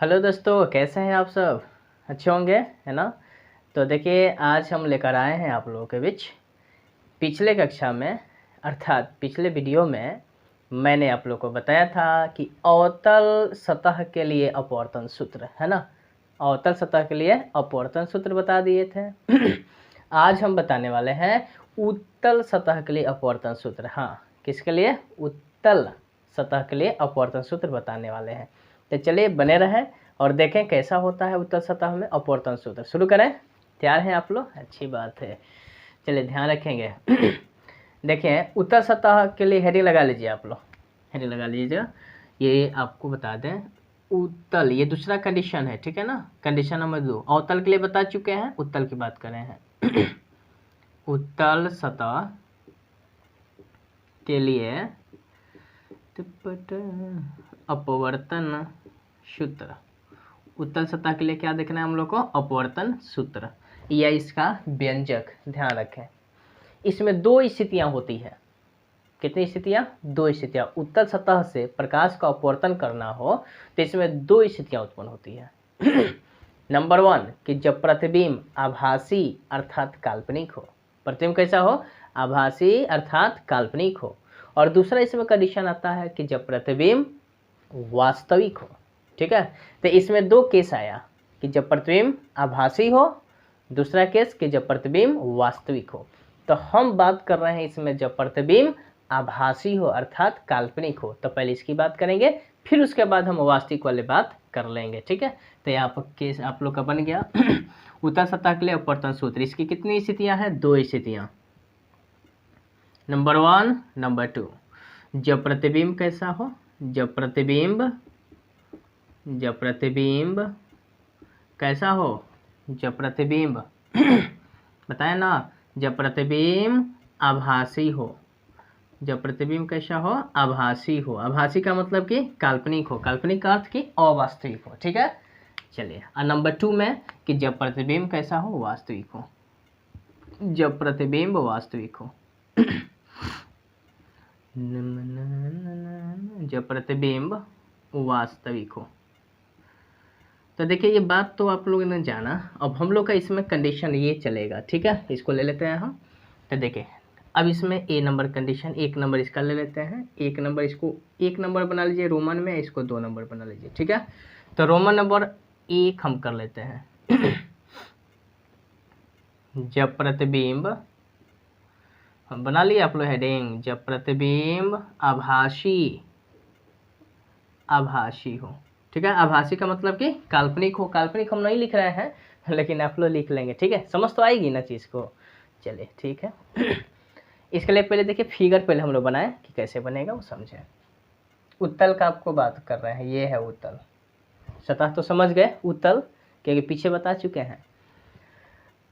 Hello दोस्तों, कैसे हैं आप सब? अच्छे होंगे, है ना। तो देखिए, आज हम लेकर आए हैं आप लोगों के बीच पिछले कक्षा में अर्थात पिछले वीडियो में मैंने आप लोगों को बताया था कि अवतल सतह के लिए अपवर्तन सूत्र, है ना। अवतल सतह के लिए अपवर्तन सूत्र बता दिए थे। आज हम बताने वाले हैं उत्तल सतह के लिए अपवर्तन सूत्र। हाँ, किसके लिए? उत्तल सतह के लिए अपवर्तन सूत्र बताने वाले हैं। तो चलिए बने रहें और देखें कैसा होता है उत्तल सतह में अपवर्तन सूत्र। शुरू करें। तैयार हैं आप लोग? अच्छी बात है, चलिए ध्यान रखेंगे। देखिए, उत्तल सतह के लिए हेडिंग लगा लीजिए आप लोग, हेडिंग लगा लीजिएगा। ये आपको बता दें, उत्तल ये दूसरा कंडीशन है, ठीक है ना। कंडीशन नंबर 2 अवतल के लिए बता चुके हैं, उत्तल की बात करें हैं। उत्तल सतह के लिए अपवर्तन सूत्र। उत्तल सतह के लिए क्या देखना है हम लोग को? अपवर्तन सूत्र या इसका व्यंजक। ध्यान रखें, इसमें दो स्थितियां होती है। कितनी स्थितियां? दो स्थितियां। उत्तल सतह से प्रकाश का अपवर्तन करना हो तो इसमें दो स्थितियां उत्पन्न होती है। नंबर 1 कि जब प्रतिबिंब आभासी अर्थात काल्पनिक हो। प्रतिबिंब कैसा हो? आभासी अर्थात काल्पनिक हो। और दूसरा इसमें कंडीशन आता है कि जब प्रतिबिंब वास्तविक हो। ठीक है, तो इसमें दो केस आया कि जब प्रतिबिंब आभासी हो, दूसरा केस कि जब प्रतिबिंब वास्तविक हो। तो हम बात कर रहे हैं इसमें जब प्रतिबिंब आभासी हो अर्थात काल्पनिक हो। तो पहले इसकी बात करेंगे, फिर उसके बाद हम वास्तविक वाले बात कर लेंगे। ठीक है, तो यहाँ पर केस आप लोग का बन गया। उत्तल सतह के लिए अपवर्तन सूत्र। इसकी कितनी स्थितियां हैं? दो स्थितियां। Number 1, number 2। जब प्रतिबिंब कैसा हो? जब प्रतिबिंब कैसा हो? जब प्रतिबिंब बताए ना, जब प्रतिबिंब आभासी हो। जब प्रतिबिंब कैसा हो? आभासी हो। आभासी का मतलब कि काल्पनिक हो। काल्पनिक का अर्थ कि अवास्तविक हो। ठीक है, चलिए। और नंबर 2 में कि जब प्रतिबिंब कैसा हो? वास्तविक हो। जब प्रतिबिंब वास्तविक हो। जब प्रतिबिंब वास्तविक हो। तो देखिए, ये बात तो आप लोगों ने जाना। अब हम लोग का इसमें कंडीशन ये चलेगा। ठीक है, इसको ले लेते हैं हम। तो देखिए, अब इसमें ए नंबर कंडीशन, एक नंबर इसका ले लेते हैं। एक नंबर, इसको एक नंबर बना लीजिए रोमन में, इसको 2 नंबर बना लीजिए। ठीक है, तो रोमन नंबर 1 हम कर लेते हैं। जब प्रतिबिंब, हम बना लिए आप लोग हेडिंग, जब प्रतिबिंब आभासी हो। ठीक है, आभासी का मतलब कि काल्पनिक हो। काल्पनिक हम नहीं लिख रहे हैं, लेकिन आप लोग लिख लेंगे। ठीक है, समझ तो आएगी ना चीज़ को। चलिए ठीक है। इसके लिए पहले देखिए फिगर पहले हम लोग बनाए कि कैसे बनेगा वो समझे। उत्तल का आपको बात कर रहे हैं, ये है उत्तल सतह। तो समझ गए उत्तल, क्योंकि पीछे बता चुके हैं।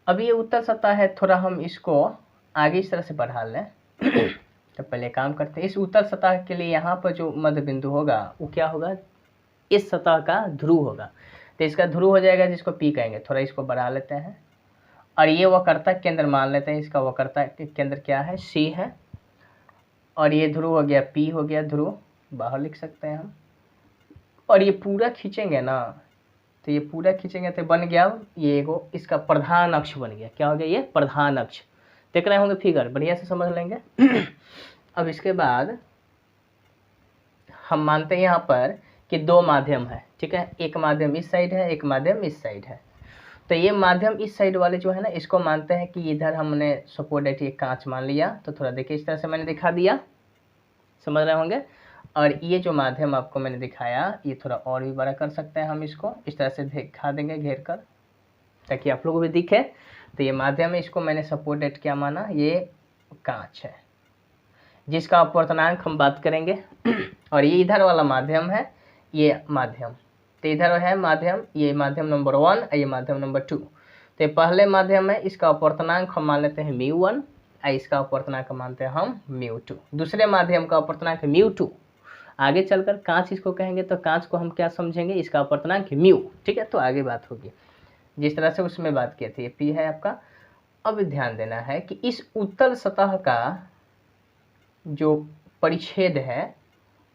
अब ये उत्तल सतह है, थोड़ा हम इसको आगे इस तरह से बढ़ा लें। तो पहले काम करते हैं। इस उत्तल सतह के लिए यहाँ पर जो मध्य बिंदु होगा वो क्या होगा? इस सतह का ध्रुव होगा। तो इसका ध्रुव हो जाएगा, जिसको पी कहेंगे। थोड़ा इसको बढ़ा लेते हैं और ये वक्रता केंद्र मान लेते हैं। इसका वक्रता केंद्र क्या है? सी है। और ये ध्रुव हो गया, पी हो गया ध्रुव, बाहर लिख सकते हैं हम। और ये पूरा खींचेंगे ना, तो ये पूरा खींचेंगे तो बन गया ये एगो इसका प्रधान अक्ष बन गया। क्या हो गया? ये प्रधान अक्ष। देख रहे होंगे फिगर, बढ़िया से समझ लेंगे। अब इसके बाद हम मानते हैं यहाँ पर कि दो माध्यम है। ठीक है, एक माध्यम इस साइड है, एक माध्यम इस साइड है। तो ये माध्यम इस साइड वाले जो है ना, इसको मानते हैं कि इधर हमने सपोर्ट ये कांच मान लिया। तो थोड़ा देखिए, इस तरह से मैंने दिखा दिया, समझ रहे होंगे। और ये जो माध्यम आपको मैंने दिखाया, ये थोड़ा और भी बड़ा कर सकते हैं हम। इसको इस तरह से दिखा देंगे घेर कर, ताकि आप लोगों को भी दिखे। तो ये माध्यम है, इसको मैंने सपोर्टेड क्या माना? ये कांच है, जिसका अपवर्तनांक हम बात करेंगे। और ये इधर वाला माध्यम है, ये माध्यम। तो इधर है माध्यम, ये माध्यम नंबर 1 और ये माध्यम नंबर 2। तो पहले माध्यम है, इसका अपवर्तनांक हम मान लेते हैं μ1 और इसका अपवर्तनांक मानते हैं हम μ2। दूसरे माध्यम का अपवर्तनांक μ2। आगे चलकर कांच इसको कहेंगे, तो कांच को हम क्या समझेंगे? इसका अपवर्तनांक μ। ठीक है, तो आगे बात होगी जिस तरह से उसमें बात की थी। ये पी है आपका। अब ध्यान देना है कि इस उत्तल सतह का जो परिच्छेद है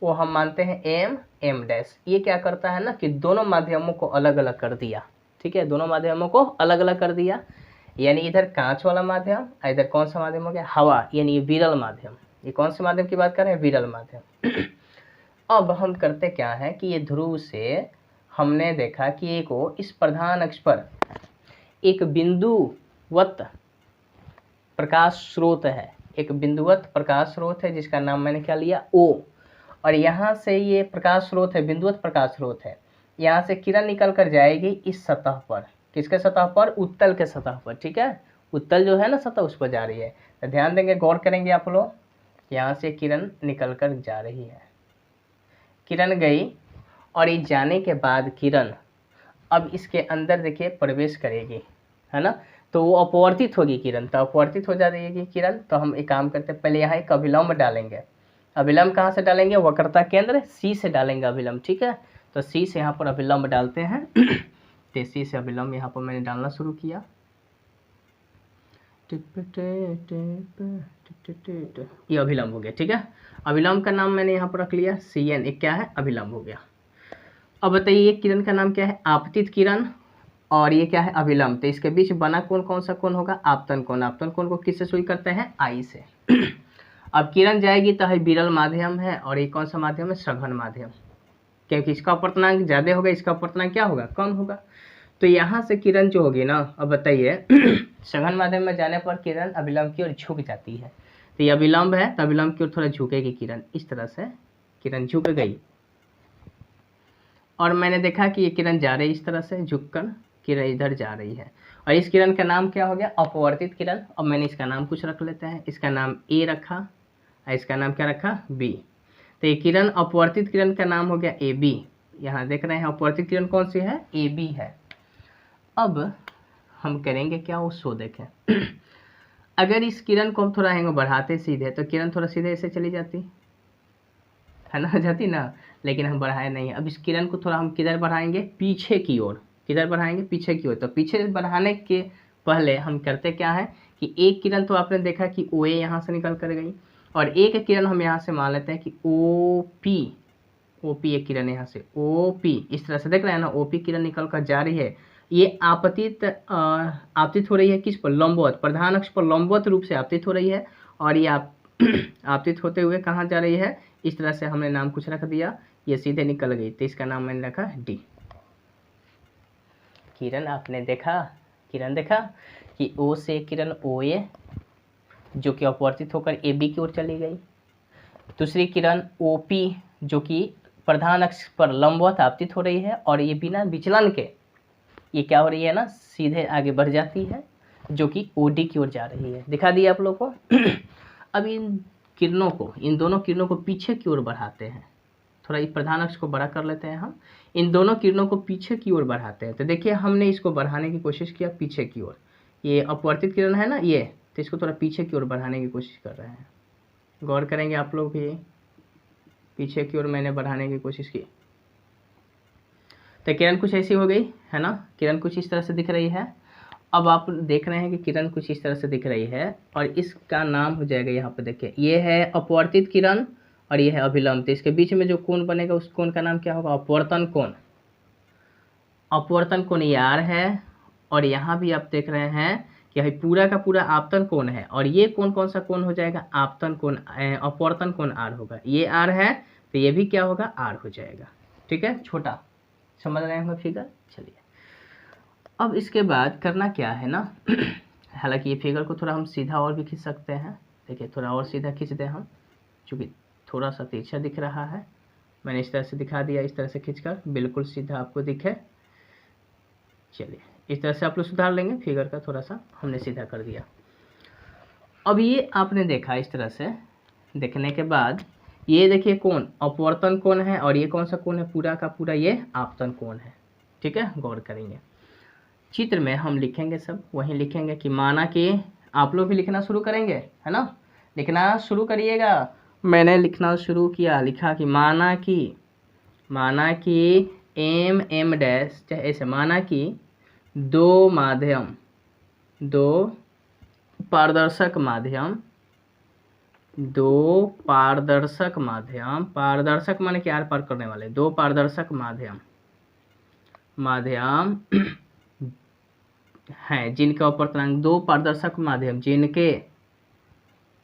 वो हम मानते हैं एम एम डैश। ये क्या करता है ना कि दोनों माध्यमों को अलग अलग कर दिया, ठीक है, दोनों माध्यमों को अलग अलग कर दिया। यानी इधर कांच वाला माध्यम, इधर कौन सा माध्यम हो गया, हवा, यानी ये विरल माध्यम। ये कौन से माध्यम की बात कर रहे हैं, विरल माध्यम। अब हम करते क्या है कि ये ध्रुव से हमने देखा कि एक को इस प्रधान अक्ष पर एक बिंदुवत प्रकाश स्रोत है, एक बिंदुवत प्रकाश स्रोत है जिसका नाम मैंने क्या लिया, ओ। और यहाँ से ये प्रकाश स्रोत है, बिंदुवत प्रकाश स्रोत है, यहाँ से किरण निकल कर जाएगी इस सतह पर। किसके सतह पर, उत्तल के सतह पर, ठीक है, उत्तल जो है ना सतह, उस पर जा रही है। तो ध्यान देंगे, गौर करेंगे आप लोग, यहाँ से किरण निकल कर जा रही है, किरण गई, और ये जाने के बाद किरण अब इसके अंदर देखिए प्रवेश करेगी, है ना, तो वो अपवर्तित होगी किरण, तो अपवर्तित हो जाएगी किरण। तो हम एक काम करते हैं, पहले यहाँ एक अभिलंब डालेंगे। अभिलंब कहाँ से डालेंगे, वक्रता केंद्र सी से डालेंगे अभिलंब, ठीक है। तो सी से यहाँ पर अभिलंब डालते हैं। तो सी से अभिलंब यहाँ पर मैंने डालना शुरू किया। ये अभिलंब हो गया, ठीक है। अभिलंब का नाम मैंने यहाँ पर रख लिया CN, एक क्या है, अभिलंब हो गया। अब बताइए ये किरण का नाम क्या है, आपतित किरण, और ये क्या है, अभिलंब। तो इसके बीच बना कोण कौन सा कोण होगा, आपतन कोण। आपतन कोण को किससे शुरू करते हैं, आई से। अब किरण जाएगी तो है विरल माध्यम है, और ये कौन सा माध्यम है, सघन माध्यम, क्योंकि इसका अपवर्तनांक ज़्यादा होगा, इसका अपवर्तनांक क्या होगा, कम होगा। तो यहाँ से किरण जो होगी ना, अब बताइए सघन माध्यम में जाने पर किरण अभिलंब की ओर झुक जाती है। तो ये अभिलंब है, तो अभिलंब की ओर थोड़ा झुकेगी किरण, इस तरह से किरण झुक गई, और मैंने देखा कि ये किरण जा रही है इस तरह से झुककर, किरण इधर जा रही है, और इस किरण का नाम क्या हो गया, अपवर्तित किरण। अब मैंने इसका नाम कुछ रख लेते हैं, इसका नाम ए रखा, और इसका नाम क्या रखा, बी। तो ये किरण अपवर्तित किरण का नाम हो गया AB। यहाँ देख रहे हैं अपवर्तित किरण कौन सी है, AB है। अब हम करेंगे क्या, वो शो देखें। अगर इस किरण को हम थोड़ा एंगल बढ़ाते सीधे, तो किरण थोड़ा सीधे ऐसे चली जाती है ना, जाती ना, लेकिन हम बढ़ाए नहीं। अब इस किरण को थोड़ा हम किधर बढ़ाएंगे, पीछे की ओर। किधर बढ़ाएंगे, पीछे की ओर। तो पीछे बढ़ाने के पहले हम करते क्या है कि एक किरण तो आपने देखा कि OA यहाँ से निकल कर गई, और एक किरण हम यहाँ से मान लेते हैं कि OP एक किरण यहाँ से OP, इस तरह से देख रहे हैं ना, OP किरण निकल कर जा रही है। ये आपतित हो रही है किस पर, लंबवत, प्रधान अक्ष पर लंबवत रूप से आपतित हो रही है, और ये आपतित होते हुए कहाँ जा रही है, इस तरह से हमने नाम कुछ रख दिया, ये सीधे निकल गई, तो इसका नाम मैंने रखा D। किरण आपने देखा, किरण देखा कि O से किरण OA जो कि अपवर्तित होकर AB की ओर चली गई, दूसरी किरण OP जो कि प्रधान अक्ष पर लंबवत आपतित हो रही है, और ये बिना विचलन के ये क्या हो रही है ना, सीधे आगे बढ़ जाती है, जो कि OD की ओर जा रही है। दिखा दिया आप लोग को। अब इन किरणों को, इन दोनों किरणों को पीछे की ओर बढ़ाते हैं, थोड़ा इस प्रधान अक्ष को बड़ा कर लेते हैं हम, इन दोनों किरणों को पीछे की ओर बढ़ाते हैं। तो देखिए हमने इसको बढ़ाने की कोशिश किया पीछे की ओर, ये अपवर्तित किरण है ना ये, तो इसको थोड़ा पीछे की ओर बढ़ाने की कोशिश कर रहे हैं। गौर करेंगे आप लोग भी, पीछे की ओर मैंने बढ़ाने की कोशिश की, तो किरण कुछ ऐसी हो गई है ना, किरण कुछ इस तरह से दिख रही है। अब आप देख रहे हैं कि किरण कुछ इस तरह से दिख रही है, और इसका नाम हो जाएगा यहाँ पे देखिए, ये है अपवर्तित किरण और ये है अभिलंब। तो इसके बीच में जो कोण बनेगा उस कोण का नाम क्या होगा, अपवर्तन कोण। अपवर्तन कोण ये R है, और यहाँ भी आप देख रहे हैं कि यह पूरा का पूरा आपतन कोण है, और ये कोण कौन सा कोण हो जाएगा, आपतन कोण, अपवर्तन कोण R होगा। ये R है तो ये भी क्या होगा, R हो जाएगा, ठीक है, छोटा, समझ रहे हैं फिगर। चलिए अब इसके बाद करना क्या है ना, हालांकि ये फिगर को थोड़ा हम सीधा और भी खींच सकते हैं। देखिए थोड़ा और सीधा खींच दें हम, चूँकि थोड़ा सा तिरछा दिख रहा है, मैंने इस तरह से दिखा दिया, इस तरह से खींचकर बिल्कुल सीधा आपको दिखे। चलिए इस तरह से आप लोग सुधार लेंगे, फिगर का थोड़ा सा हमने सीधा कर दिया। अब ये आपने देखा, इस तरह से देखने के बाद ये देखिए कोण अपवर्तन कोण है, और ये कौन सा कोण है, पूरा का पूरा ये आपतन कोण है, ठीक है। गौर करेंगे चित्र में हम लिखेंगे, सब वहीं लिखेंगे कि माना कि, आप लोग भी लिखना शुरू करेंगे है ना, लिखना शुरू करिएगा। मैंने लिखना शुरू किया, लिखा कि माना कि M डैश, चाहे ऐसे, माना कि दो पारदर्शक माध्यम दो पारदर्शक माध्यम, पारदर्शक माने कि आर पार करने वाले, दो पारदर्शक माध्यम हैं जिनके अपवर्तनांक, दो पारदर्शक माध्यम जिनके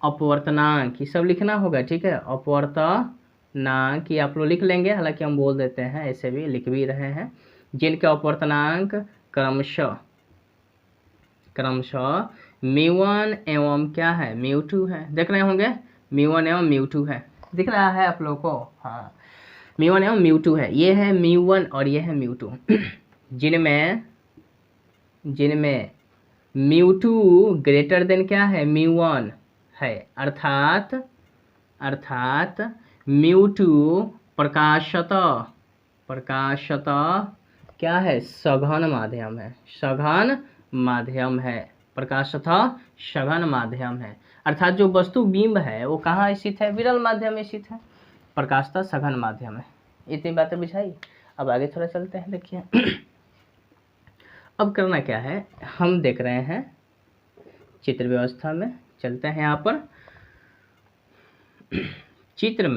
अपवर्तनांक, ये सब लिखना होगा, ठीक है। अपवर्तनांक ये आप लोग लिख लेंगे, हालांकि हम बोल देते हैं, ऐसे भी लिख भी रहे हैं। जिनके अपवर्तनांक क्रमशः μ1 एवं क्या है, μ2 है। देख रहे होंगे μ1 एवं μ2 है, दिख रहा है आप लोगों को, हाँ μ1 एवं μ2 है। ये है μ1 और ये है μ2 जिनमें μ2 ग्रेटर देन क्या है, μ1 है, अर्थात μ2 प्रकाशतः क्या है, सघन माध्यम है, सघन माध्यम है, प्रकाशतः सघन माध्यम है। अर्थात जो वस्तु बिंब है वो कहाँ स्थित है, विरल माध्यम में स्थित है, प्रकाशतः सघन माध्यम है। इतनी बातें बुझाई। अब आगे थोड़ा चलते हैं, देखिए अब करना क्या है, हम देख रहे हैं चित्र व्यवस्था में, चलते हैं यहाँ पर। चित्र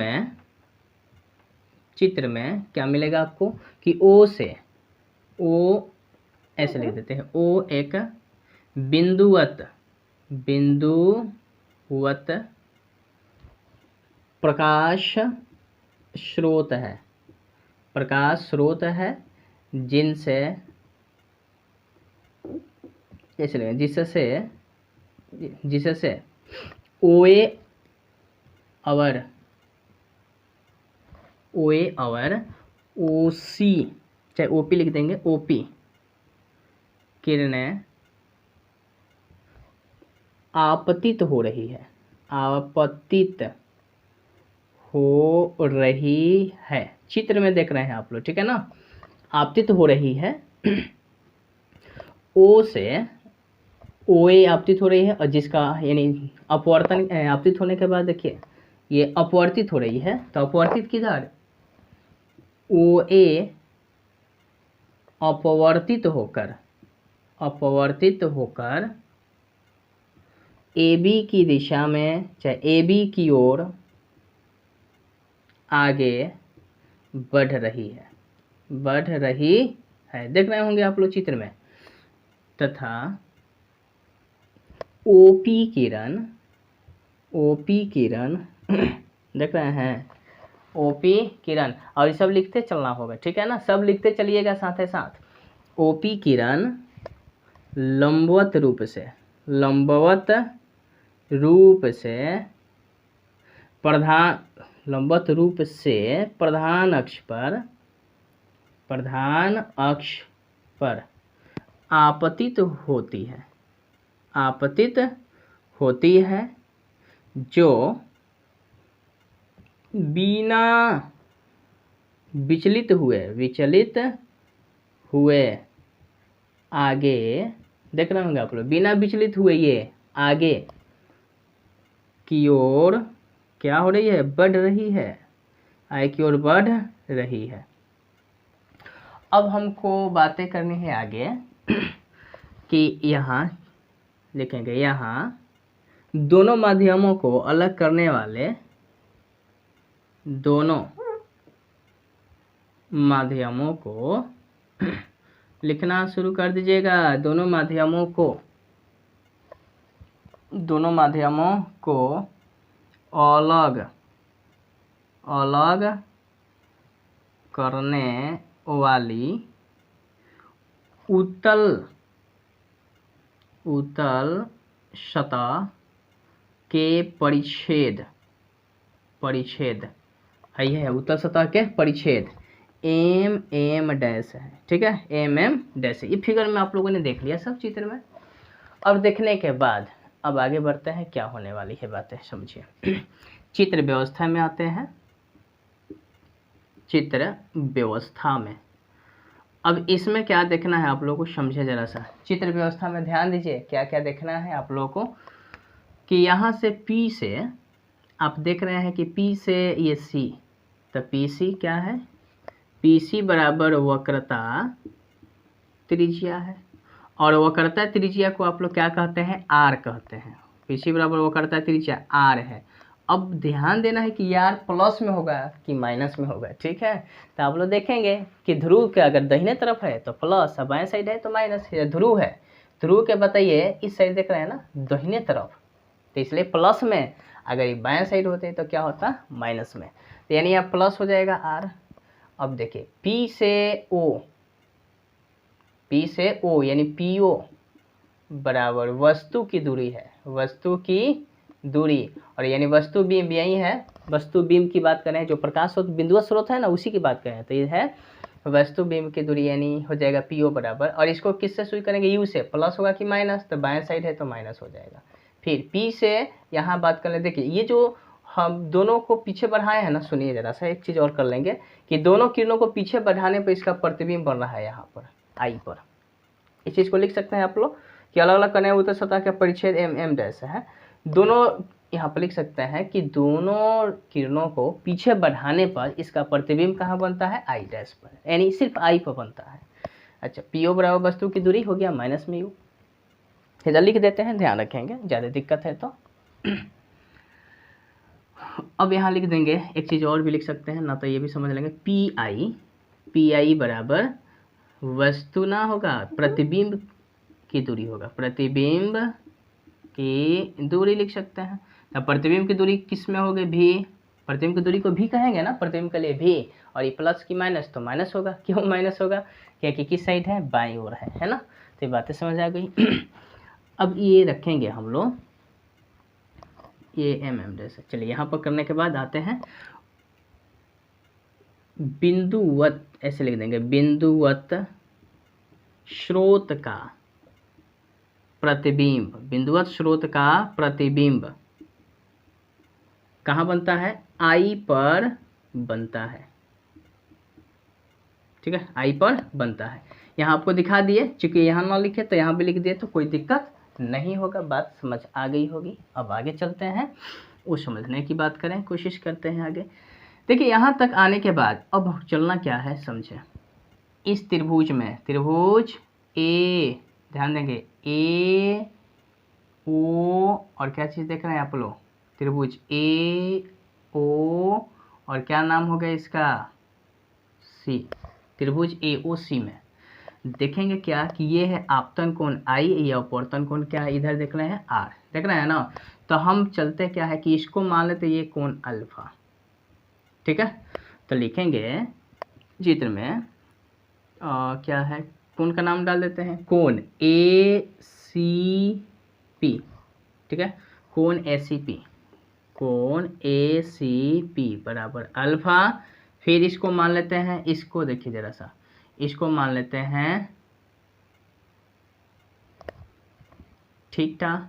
में क्या मिलेगा आपको कि ओ ऐसे लिख देते हैं, ओ एक बिंदुवत प्रकाश स्रोत है, जिससे ओए और ओसी, चाहे ओपी लिख देंगे, ओपी किरणें आपतित हो रही है। चित्र में देख रहे हैं आप लोग, ठीक है ना, आपतित हो रही है। ओ से ओए आपतित हो रही है, और जिसका यानी अपवर्तन आपतित होने के बाद देखिए ये अपवर्तित हो रही है, तो अपवर्तित किधर, ओ ए अपवर्तित होकर ए बी की दिशा में, चाहे ए बी की ओर आगे बढ़ रही है, देख रहे होंगे आप लोग चित्र में। तथा ओपी किरण देख रहे हैं, ओपी किरण, और ये सब लिखते चलना होगा, ठीक है ना, सब लिखते चलिएगा साथ ही साथ। ओपी किरण लंबवत रूप से प्रधान अक्ष पर आपतित होती है, जो बिना विचलित हुए आगे, देख रहे होंगे आप लोग, बिना विचलित हुए ये आगे की ओर क्या हो रही है, बढ़ रही है, आगे की ओर बढ़ रही है। अब हमको बातें करनी है आगे कि यहाँ लिखेंगे, यहाँ दोनों माध्यमों को अलग करने वाले, दोनों माध्यमों को लिखना शुरू कर दीजिएगा। दोनों माध्यमों को अलग करने वाली उत्तल सतह के परिच्छेद है, उत्तल सतह के परिच्छेद एम डैश है, ठीक है, एम डैश है। ये फिगर में आप लोगों ने देख लिया सब चित्र में। अब देखने के बाद अब आगे बढ़ते हैं, क्या होने वाली है बातें समझिए। चित्र व्यवस्था में आते हैं। चित्र व्यवस्था में अब इसमें क्या देखना है आप लोगों को, समझे जरा सा। चित्र व्यवस्था में ध्यान दीजिए, क्या क्या देखना है आप लोगों को कि यहाँ से P से आप देख रहे हैं कि P से ये C, तो PC क्या है, PC बराबर वक्रता त्रिज्या है, और वक्रता त्रिज्या को आप लोग क्या कहते हैं, R कहते हैं। PC बराबर वक्रता त्रिज्या R है, अब ध्यान देना है कि यार प्लस में होगा कि माइनस में होगा, ठीक है। तो आप लोग देखेंगे कि ध्रुव के अगर दाहिने तरफ है तो प्लस, और बाएं साइड है तो माइनस। ध्रुव है, ध्रुव के बताइए इस साइड देख रहे हैं ना दाहिने तरफ, तो इसलिए प्लस में, अगर ये बाएं साइड होते तो क्या होता माइनस में, तो यानी यहाँ प्लस हो जाएगा आर। अब देखिए P से O यानी PO बराबर वस्तु की दूरी है, वस्तु की दूरी, और यानी वस्तु बीम यही है, वस्तु बीम की बात करें, जो प्रकाश स्रोत बिंदु स्रोत है ना उसी की बात करें, तो ये है वस्तु बीम की दूरी, यानी हो जाएगा PO बराबर, और इसको किससे शुरू करेंगे, U से, प्लस होगा कि माइनस, तो बाएं साइड है तो माइनस हो जाएगा। फिर P से यहाँ बात कर ले, देखिए ये जो हम दोनों को पीछे बढ़ाए हैं ना, सुनिए जरा सा, एक चीज़ और कर लेंगे कि दोनों किरणों को पीछे बढ़ाने पर इसका प्रतिबिंब बन रहा है यहाँ पर I पर। इस चीज़ को लिख सकते हैं आप लोग कि अलग अलग कने उत्तर सतह का परिच्छेद m डैश है, दोनों यहाँ पर लिख सकते हैं कि दोनों किरणों को पीछे बढ़ाने पर इसका प्रतिबिंब कहाँ बनता है, I डैश पर, यानी सिर्फ I पर बनता है। अच्छा, PO बराबर वस्तु की दूरी हो गया माइनस में U, इधर लिख देते हैं, ध्यान रखेंगे ज़्यादा दिक्कत है तो। अब यहाँ लिख देंगे, एक चीज़ और भी लिख सकते हैं ना, तो ये भी समझ लेंगे, PI बराबर वस्तु ना होगा, प्रतिबिंब की दूरी होगा, प्रतिबिंब की दूरी लिख सकते हैं। तो प्रतिबिंब की दूरी किस में होगी, भी, प्रतिबिंब की दूरी को भी कहेंगे ना, प्रतिबिंब के लिए भी, और ये प्लस की माइनस तो माइनस होगा, क्यों माइनस होगा, क्योंकि किस साइड है, बाईं ओर है ना। तो ये बातें समझ आ गई। अब ये रखेंगे हम लोग, ये mm जैसे, चलिए यहाँ पर करने के बाद आते हैं बिंदुवत, ऐसे लिख देंगे, बिंदुवत स्रोत का प्रतिबिंब, बिंदुवत स्रोत का प्रतिबिंब कहाँ बनता है, I पर बनता है, ठीक है, I पर बनता है। यहाँ आपको दिखा दिए, चूंकि यहाँ ना लिखे तो यहाँ भी लिख दिए, तो कोई दिक्कत नहीं होगा, बात समझ आ गई होगी। अब आगे चलते हैं, वो समझने की बात करें, कोशिश करते हैं आगे। देखिए यहाँ तक आने के बाद अब चलना क्या है समझें, इस त्रिभुज में, त्रिभुज A, ध्यान देंगे A O, और क्या चीज़ देख रहे हैं आप लोग, त्रिभुज A O, और क्या नाम हो गया इसका, C, त्रिभुज AOC में देखेंगे क्या कि ये है आपतन कोण I, ये अपवर्तन कोण क्या है, इधर देख रहे हैं R, देख रहे हैं ना। तो हम चलते क्या है कि इसको मान लेते ये कोण अल्फा, ठीक है। तो लिखेंगे चित्र में क्या है, कोण का नाम डाल देते हैं, कोण ACP, ठीक है, कोण ACP, कोण ACP बराबर अल्फा। फिर इसको मान लेते हैं, इसको देखिए जरा सा, इसको मान लेते हैं थीटा,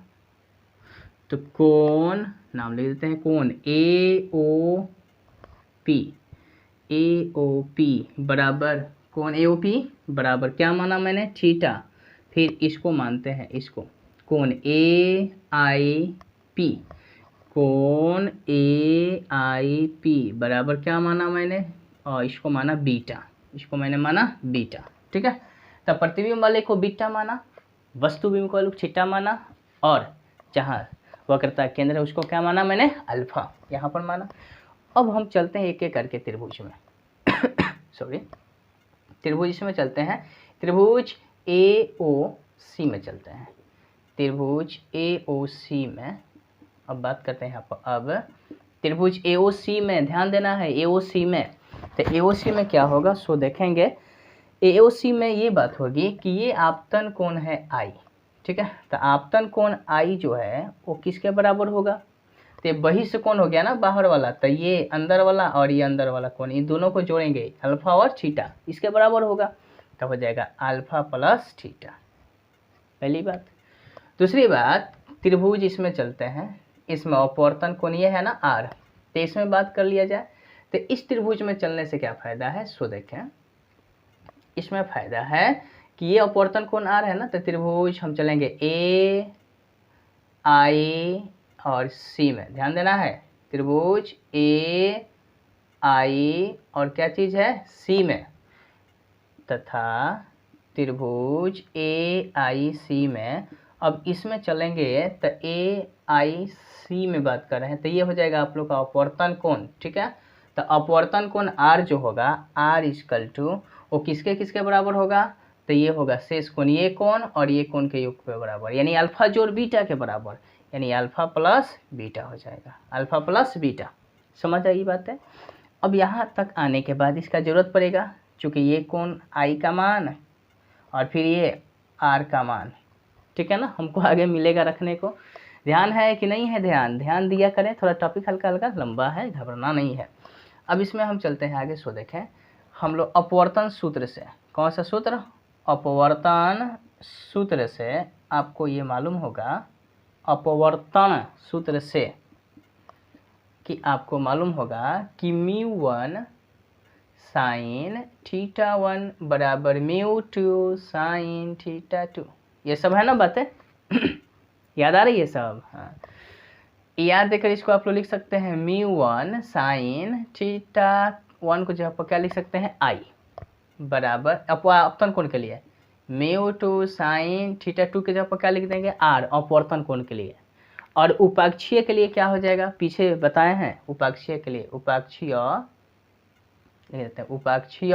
तो कोण नाम लिख देते हैं, कोण AOP बराबर, कोण AOP बराबर क्या माना मैंने, थीटा। फिर इसको मानते हैं, इसको कोण AIP, कोण AIP बराबर क्या माना मैंने, और इसको माना बीटा, इसको मैंने माना बीटा, ठीक है। तो प्रतिबिंब वाले को बीटा माना, वस्तु बिंब को थीटा माना, और जहाँ वक्रता केंद्र है उसको क्या माना मैंने, अल्फा, यहाँ पर माना। अब हम चलते हैं एक एक करके त्रिभुज में सॉरी, त्रिभुज इसमें चलते हैं, त्रिभुज AOC में चलते हैं, त्रिभुज AOC में अब बात करते हैं यहाँ पर। अब त्रिभुज AOC में ध्यान देना है, AOC में, तो AOC में क्या होगा, सो देखेंगे AOC में ये बात होगी कि ये आपतन कोण है I, ठीक है। तो आपतन कोण I जो है वो किसके बराबर होगा, तो बहिष्ठ कोण हो गया ना, बाहर वाला, तो ये अंदर वाला और ये अंदर वाला कोण, इन दोनों को जोड़ेंगे अल्फा और थीटा, इसके बराबर होगा, तो हो जाएगा अल्फा प्लस थीटा, पहली बात। दूसरी बात, त्रिभुज इसमें चलते हैं, इसमें अपवर्तन कोण ये है ना R, तो इसमें बात कर लिया जाए। तो इस त्रिभुज में चलने से क्या फ़ायदा है, सो देखें, इसमें फ़ायदा है कि ये अपवर्तन कोण R है ना, तो त्रिभुज हम चलेंगे A I और C में, ध्यान देना है, त्रिभुज A I और क्या चीज़ है, C में, तथा त्रिभुज AIC में अब इसमें चलेंगे तो ए आई सी में बात कर रहे हैं, तो ये हो जाएगा आप लोग का अपवर्तन कोण, ठीक है। तो अपवर्तन कोण आर जो होगा, आर इजकल टू वो किसके किसके बराबर होगा, तो ये होगा शेष कोण, ये कोण और ये कोण के योग के बराबर, यानी अल्फा जोड़ बीटा के बराबर, यानी अल्फा प्लस बीटा हो जाएगा, अल्फा प्लस बीटा। समझ आई बात है। अब यहाँ तक आने के बाद इसका ज़रूरत पड़ेगा, चूँकि ये कोण आई का मान और फिर ये आर का मान, ठीक है ना, हमको आगे मिलेगा रखने को। ध्यान है कि नहीं है, ध्यान दिया करें, थोड़ा टॉपिक हल्का हल्का लंबा है, घबराना नहीं है। अब इसमें हम चलते हैं आगे। सो देखें हम लोग अपवर्तन सूत्र से, कौन सा सूत्र, अपवर्तन सूत्र से आपको ये मालूम होगा, अपवर्तन सूत्र से कि आपको मालूम होगा कि μ1 साइन थीटा 1 बराबर μ2 साइन थीटा 2। ये सब है ना बातें याद आ रही है सब, हाँ। याद देकर इसको आप लोग लिख सकते हैं μ1 साइन थीटा 1 को जहाँ पर क्या लिख सकते हैं आई बराबर अपवर्तन कोण के लिए μ2 साइन थीटा 2 के जगह पर क्या लिख देंगे आर अपवर्तन कोण के लिए। और उपाक्षीय के लिए क्या हो जाएगा, पीछे बताए हैं उपाक्षीय के लिए, उपाक्षीय लिख देते हैं, उपाक्षीय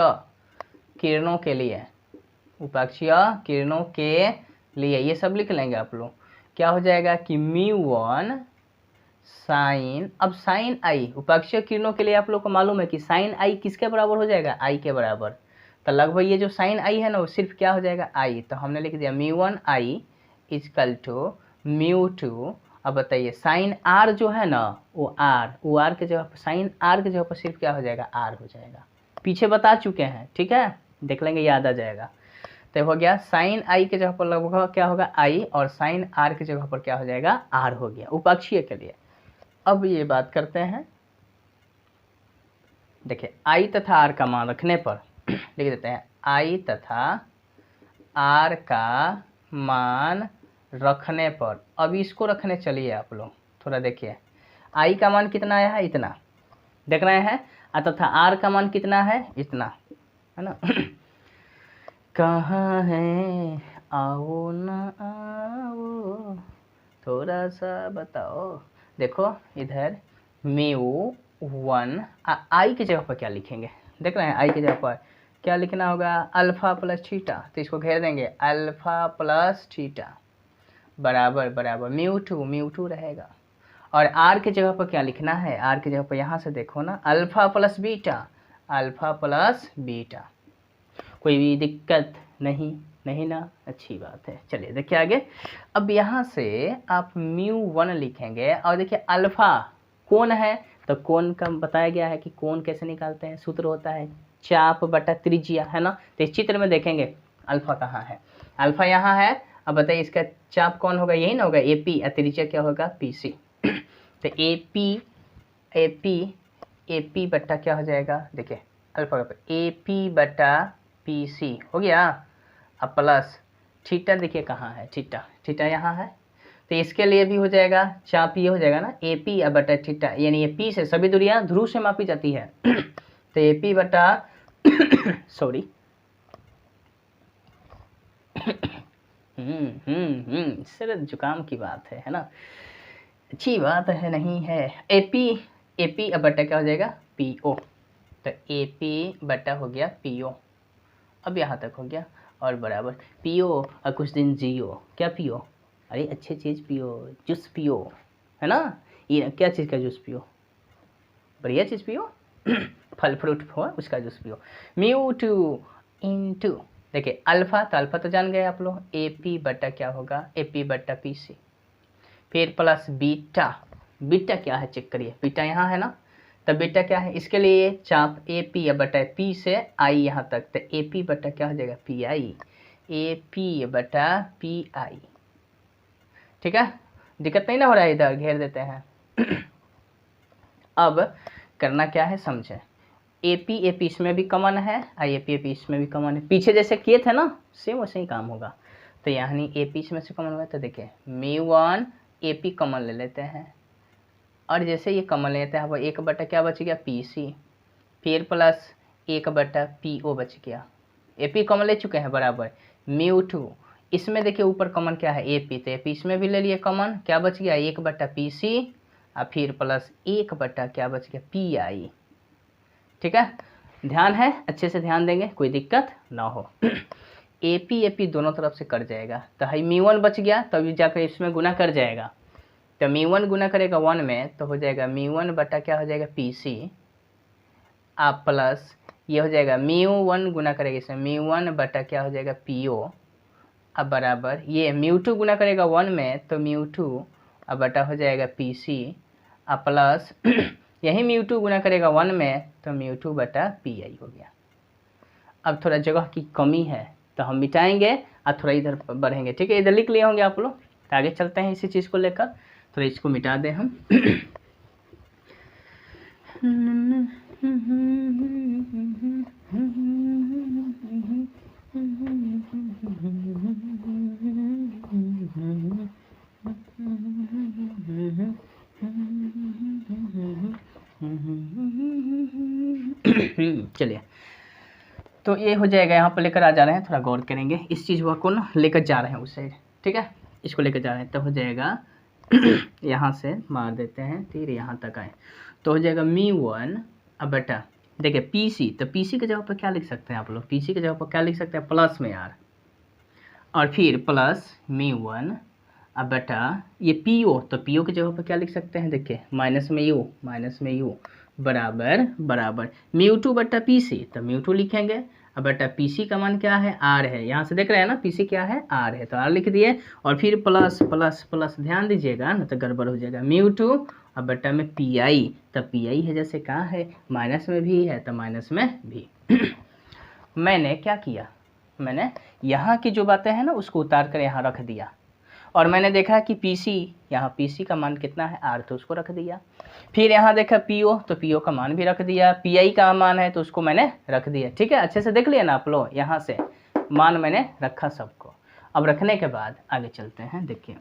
किरणों के लिए, उपाक्षीय किरणों के लिए ये सब लिख लेंगे आप लोग। क्या हो जाएगा कि μ1 साइन, अब साइन आई उपाक्षीय किरणों के लिए आप लोग को मालूम है कि साइन आई किसके बराबर हो जाएगा, आई के बराबर। तो लगभग ये जो साइन आई है ना वो सिर्फ क्या हो जाएगा आई, तो हमने लिख दिया μ1 आई इजकल टू μ2। अब बताइए साइन आर जो है ना वो आर के जगह पर, साइन आर के जगह पर सिर्फ क्या हो जाएगा आर हो जाएगा, पीछे बता चुके हैं, ठीक है, देख लेंगे याद आ जाएगा। तो हो गया साइन आई के जगह पर लगभग क्या होगा आई, और साइन आर के जगह पर क्या हो जाएगा आर हो गया उपाक्षीय के लिए। अब ये बात करते हैं, देखिए आई तथा आर का मान रखने पर लिख देते हैं आई तथा आर का मान रखने पर। अब इसको रखने चलिए आप लोग थोड़ा देखिए, आई का मान कितना आया है, इतना देख रहे हैं, तथा आर का मान कितना है, इतना है ना कहाँ है आओ ना आओ थोड़ा सा बताओ। देखो इधर μ1 आई की जगह पर क्या लिखेंगे, देख रहे हैं आई की जगह पर क्या लिखना होगा अल्फ़ा प्लस थीटा, तो इसको घेर देंगे अल्फ़ा प्लस थीटा बराबर बराबर μ2 रहेगा। और आर की जगह पर क्या लिखना है, आर की जगह पर यहाँ से देखो ना alpha plus beta, alpha plus beta. कोई भी दिक्कत नहीं ना, अच्छी बात है। चलिए देखिए आगे। अब यहाँ से आप μ1 लिखेंगे और देखिए अल्फ़ा कोण है, तो कोण का बताया गया है कि कोण कैसे निकालते हैं, सूत्र होता है चाप बटा त्रिज्या, है ना। तो इस चित्र में देखेंगे अल्फ़ा कहाँ है, अल्फ़ा यहाँ है। अब बताइए इसका चाप कौन होगा, यही ना होगा AP, त्रिज्या क्या होगा PC। तो AP बट्टा क्या हो जाएगा, देखिए अल्फ़ा का AP बटा PC हो गया। अब प्लस थीटा देखिए कहाँ है, थीटा यहाँ है, तो इसके लिए भी हो जाएगा चाप ये हो जाएगा ना AP बटा थीटा, यानी ये P से सभी दूरियां ध्रुव से मापी जाती है तो AP बटा सॉरी सिर्फ जुकाम की बात है ना, अच्छी बात है नहीं है। AP अब बटा क्या हो जाएगा PO, तो AP बटा हो गया PO। अब यहाँ तक हो गया और बराबर PO और कुछ दिन जियो, क्या पियो, अरे अच्छी चीज़ पियो, जूस पियो, है ना, ये क्या चीज़ का जूस पियो, बढ़िया चीज़ पियो फल फ्रूट हो उसका जूस पियो। μ2 इंटू देखिए अल्फ़ा, तो अल्फ़ा तो जान गए आप लोग, AP बटा क्या होगा AP बटा PC, फिर प्लस बीटा क्या है चेक करिए, बीटा यहाँ है ना, तब बीटा क्या है, इसके लिए चाप AP बटा P से I यहाँ तक, तो AP बटा क्या हो जाएगा PI, AP बटा PI, ठीक है, दिक्कत नहीं ना हो रहा है, इधर घेर देते हैं अब करना क्या है समझे, AP इसमें भी कॉमन है, AP इसमें भी कॉमन है, पीछे जैसे किए थे ना सेम वैसे ही काम होगा। तो यहाँ AP इसमें से कॉमन हुआ, तो देखिए μ1 AP कॉमन ले लेते हैं, और जैसे ये कॉमन लेते हैं वो एक बटा क्या बच गया PC, फिर प्लस एक बटा PO बच गया, AP कॉमन ले चुके हैं बराबर μ2 इसमें देखिए ऊपर कॉमन क्या है, ए पी, तो ए पी इसमें भी ले लिए कॉमन, क्या बच गया 1/PC और फिर प्लस 1 क्या बच गया PI। ठीक है, ध्यान है, अच्छे से ध्यान देंगे, कोई दिक्कत ना हो। AP दोनों तरफ से कट जाएगा, तो हाई μ1 बच गया, तभी जाकर इसमें गुना कर जाएगा, तो μ1 गुना करेगा 1 में तो हो जाएगा μ1 क्या हो जाएगा PC, आप प्लस ये हो जाएगा μ1 गुना करेगा इसमें μ1 क्या हो जाएगा PO, अब बराबर ये μ2 गुना करेगा 1 में तो μ2 अब बटा हो जाएगा PC, अब प्लस यही μ2 गुना करेगा 1 में तो μ2 PI हो गया। अब थोड़ा जगह की कमी है तो हम मिटाएंगे और थोड़ा इधर बढ़ेंगे। ठीक है, इधर लिख लिए होंगे आप लोग, तो आगे चलते हैं इसी चीज़ को लेकर, थोड़ा इसको मिटा दें हम। चलिए, तो ये हो जाएगा, यहाँ पर लेकर आ जा रहे हैं, थोड़ा गौर करेंगे इस चीज़ को ना, लेकर जा रहे हैं उस साइड। ठीक है, इसको लेकर जा रहे हैं, तो हो जाएगा यहाँ से मार देते हैं तीर, यहाँ तक आए तो हो जाएगा μ1 अब बटा देखिए PC, तो PC के जगह पर क्या लिख सकते हैं आप लोग, PC के जगह पर क्या लिख सकते हैं प्लस में R, और फिर प्लस μ1 अब बटा ये PO, तो PO की जगह पर क्या लिख सकते हैं, देखिए माइनस में U बराबर μ2 PC, तो μ2 लिखेंगे, अब बटा PC का मान क्या है R है, यहाँ से देख रहे हैं ना PC क्या है R है, तो R लिख दिए, और फिर प्लस प्लस प्लस ध्यान दीजिएगा ना तो गड़बड़ हो जाएगा, μ2 अब बटा में PI, तो PI है जैसे कहाँ है माइनस में भी है तो माइनस में भी। मैंने क्या किया, मैंने यहाँ की जो बातें हैं ना उसको उतार कर यहाँ रख दिया, और मैंने देखा कि PC, यहाँ PC का मान कितना है R, तो उसको रख दिया, फिर यहाँ देखा PO, तो PO का मान भी रख दिया, PI का मान है तो उसको मैंने रख दिया। ठीक है, अच्छे से देख लिया ना आप लोग, यहाँ से मान मैंने रखा सबको। अब रखने के बाद आगे चलते हैं, देखिए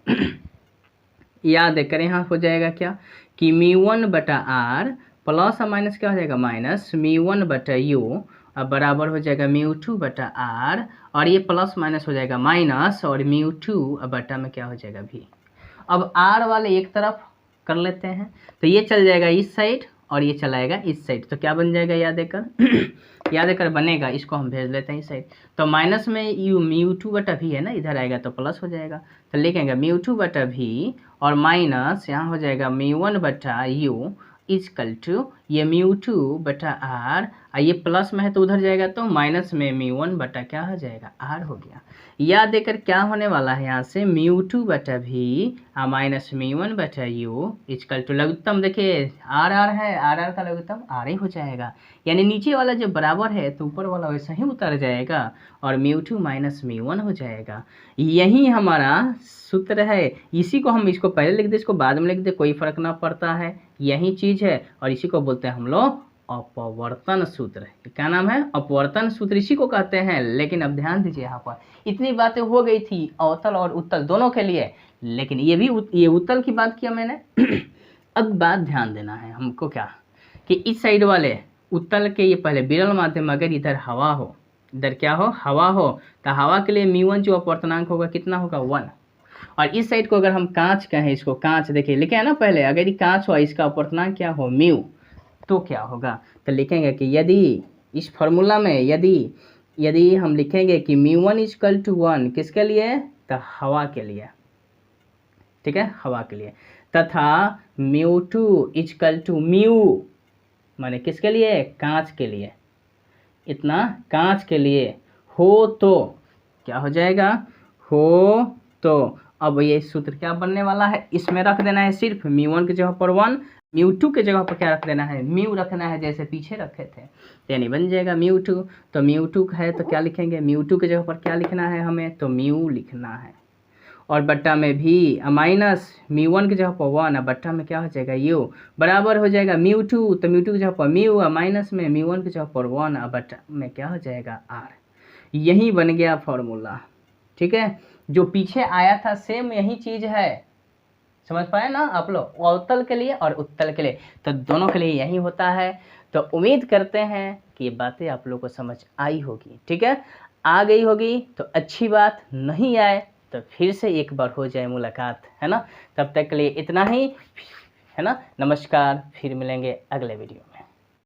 याद देकर यहाँ हो जाएगा क्या कि μ1/R प्लस और माइनस क्या हो जाएगा माइनस μ1/U, अब बराबर हो जाएगा μ2/R, और ये प्लस माइनस हो जाएगा माइनस, और μ2 अब बटा में क्या हो जाएगा भी। अब R वाले एक तरफ कर लेते हैं, तो ये चल जाएगा इस साइड और ये चलाएगा इस साइड, तो क्या बन जाएगा याद देकर बनेगा, इसको हम भेज लेते हैं इस साइड, तो माइनस में μ2/v है ना, इधर आएगा तो प्लस हो जाएगा, तो लिखेंगे μ2/v और माइनस यहाँ हो जाएगा μ1/u इजकल टू ये μ2/R, ये प्लस में है तो उधर जाएगा तो माइनस में μ1 क्या हो जाएगा R हो गया। याद देकर क्या होने वाला है यहाँ से μ2/v minus μ1/u is equal to लघुत्तम, देखिए R है, R का लघुत्तम R ही हो जाएगा, यानी नीचे वाला जब बराबर है तो ऊपर वाला वैसा ही उतर जाएगा और μ2 माइनस μ1 हो जाएगा। यही हमारा सूत्र है, इसी को हम इसको पहले लिख दे, इसको बाद में लिख दे, कोई फर्क ना पड़ता है, यही चीज़ है, और इसी को बोलते हैं हम लोग अपवर्तन सूत्र। क्या नाम है, अपवर्तन सूत्र इसी को कहते हैं। लेकिन अब ध्यान दीजिए, यहाँ पर इतनी बातें हो गई थी अवतल और उत्तल दोनों के लिए, लेकिन ये उत्तल की बात किया मैंने। अब बात ध्यान देना है हमको क्या, कि इस साइड वाले उत्तल के ये पहले विरल माध्यम, अगर इधर हवा हो, इधर क्या हो हवा हो, तो हवा के लिए μ1 जो अपवर्तनांक होगा कितना होगा 1, और इस साइड को अगर हम कांच कहें, इसको कांच देखिए लिखे है ना पहले, अगर ये कांच हो इसका अपवर्तनांक क्या हो μ, तो क्या होगा, तो लिखेंगे कि यदि इस फॉर्मूला में यदि हम लिखेंगे कि μ1 = 1 किसके लिए, तो हवा के लिए, ठीक है हवा के लिए, तथा μ2 = μ माने किसके लिए, कांच के लिए, इतना कांच के लिए हो तो क्या हो जाएगा, हो तो अब ये सूत्र क्या बनने वाला है, इसमें रख देना है सिर्फ μ1 की जगह पर 1, μ2 के जगह पर क्या रख देना है μ रखना है, जैसे पीछे रखे थे, यानी बन जाएगा μ2, तो μ2 है तो क्या लिखेंगे, μ2 के जगह पर क्या लिखना है हमें, तो μ लिखना है, और बट्टा में भी माइनस μ1 की जगह पर 1, और बट्टा में क्या हो जाएगा u बराबर हो जाएगा μ2, तो μ2 की जगह पर μ, और माइनस में μ1 की जगह पर 1, और बट्टा में क्या हो जाएगा r। यही बन गया फॉर्मूला। ठीक है, जो पीछे आया था सेम यही चीज़ है, समझ पाए ना आप लोग, अवतल के लिए और उत्तल के लिए, तो दोनों के लिए यही होता है। तो उम्मीद करते हैं कि ये बातें आप लोग को समझ आई होगी। ठीक है, आ गई होगी तो अच्छी बात, नहीं आए तो फिर से एक बार हो जाए मुलाकात, है ना। तब तक के लिए इतना ही, है ना। नमस्कार, फिर मिलेंगे अगले वीडियो।